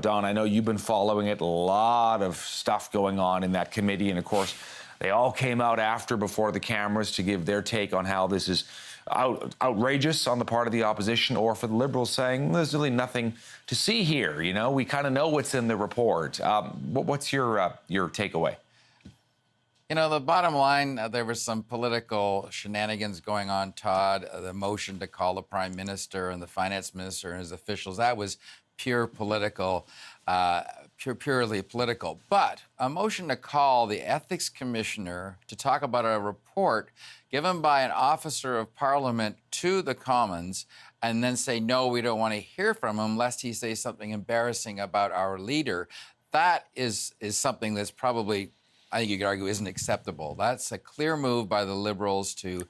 Don, I know you've been following it. A lot of stuff going on in that committee. And of course, they all came out before the cameras to give their take on how this is outrageous on the part of the opposition, or for the Liberals saying there's really nothing to see here. You know, we kind of know what's in the report. What's your takeaway? You know, the bottom line, there was some political shenanigans going on, Todd. The motion to call the Prime Minister and the Finance Minister and his officials, that was purely political. But a motion to call the Ethics Commissioner to talk about a report given by an officer of Parliament to the Commons and then say, no, we don't want to hear from him lest he say something embarrassing about our leader, that is something that's probably, I think you could argue, isn't acceptable. That's a clear move by the Liberals to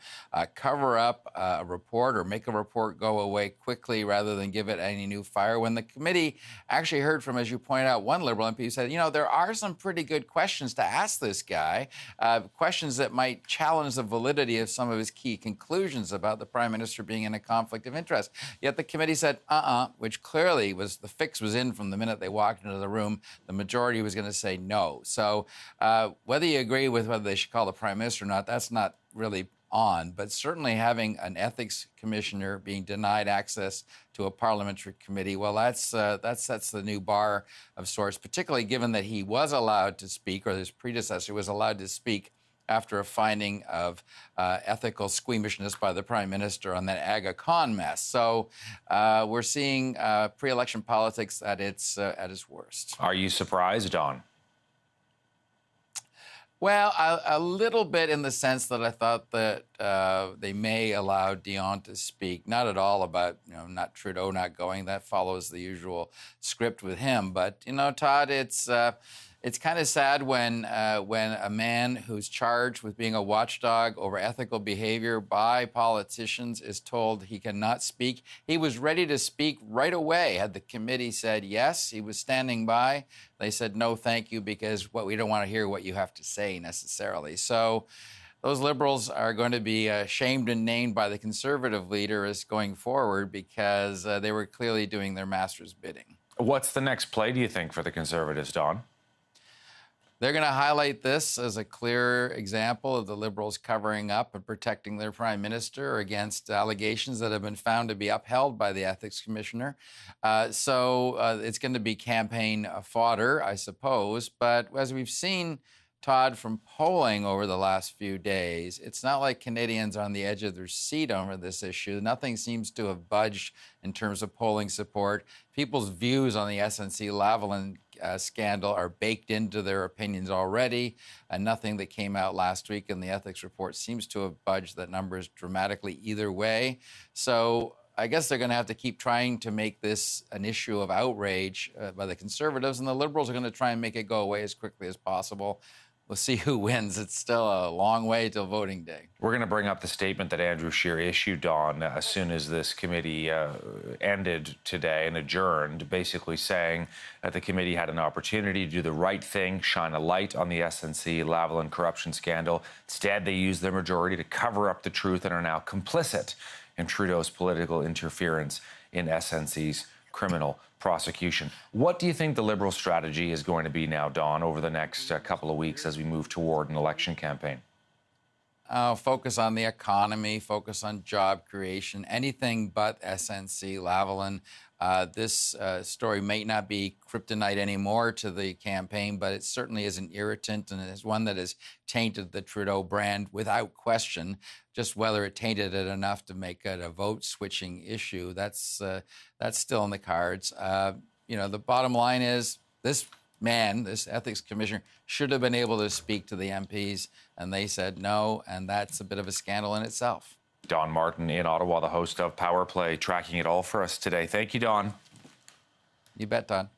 cover up a report or make a report go away quickly rather than give it any new fire. When the committee actually heard from, as you point out, one Liberal MP who said, you know, there are some pretty good questions to ask this guy, questions that might challenge the validity of some of his key conclusions about the Prime Minister being in a conflict of interest. Yet the committee said, which clearly was, the fix was in from the minute they walked into the room. The majority was going to say no. So, whether you agree with whether they should call the Prime Minister or not, that's not really on. But certainly having an ethics commissioner being denied access to a parliamentary committee, well, that sets the new bar of sorts, particularly given that he was allowed to speak, or his predecessor was allowed to speak after a finding of ethical squeamishness by the Prime Minister on that Aga Khan mess. So we're seeing pre-election politics at its worst. Are you surprised, Don? Well, a little bit in the sense that I thought that they may allow Dion to speak, not at all about, you know, not Trudeau not going. That follows the usual script with him. But, you know, Todd, it's kind of sad when a man who's charged with being a watchdog over ethical behavior by politicians is told he cannot speak. He was ready to speak right away. Had the committee said yes, he was standing by. They said no, thank you, because we don't want to hear what you have to say necessarily. So those Liberals are going to be shamed and named by the Conservative leader as going forward, because they were clearly doing their master's bidding. What's the next play, do you think, for the Conservatives, Don? They're going to highlight this as a clear example of the Liberals covering up and protecting their Prime Minister against allegations that have been found to be upheld by the Ethics Commissioner. So it's going to be campaign fodder, I suppose. But as we've seen, Todd, from polling over the last few days, it's not like Canadians are on the edge of their seat over this issue. Nothing seems to have budged in terms of polling support. People's views on the SNC-Lavalin scandal are baked into their opinions already, and nothing that came out last week in the ethics report seems to have budged the numbers dramatically either way. So I guess they're going to have to keep trying to make this an issue of outrage by the Conservatives, and the Liberals are going to try and make it go away as quickly as possible. We'll see who wins. It's still a long way till voting day. We're going to bring up the statement that Andrew Scheer issued, Don, as soon as this committee ended today and adjourned, basically saying that the committee had an opportunity to do the right thing, shine a light on the SNC-Lavalin corruption scandal. Instead, they used their majority to cover up the truth and are now complicit in Trudeau's political interference in SNC's criminal prosecution. What do you think the Liberal strategy is going to be now, Don, over the next couple of weeks as we move toward an election campaign? Focus on the economy, focus on job creation, anything but SNC-Lavalin. This story may not be kryptonite anymore to the campaign, but it certainly is an irritant, and it is one that has tainted the Trudeau brand without question. Just whether it tainted it enough to make it a vote-switching issue, that's still in the cards. You know, the bottom line is this man, this ethics commissioner, should have been able to speak to the MPs, and they said no, and that's a bit of a scandal in itself. Don Martin in Ottawa, the host of Power Play, tracking it all for us today. Thank you, Don. You bet, Don.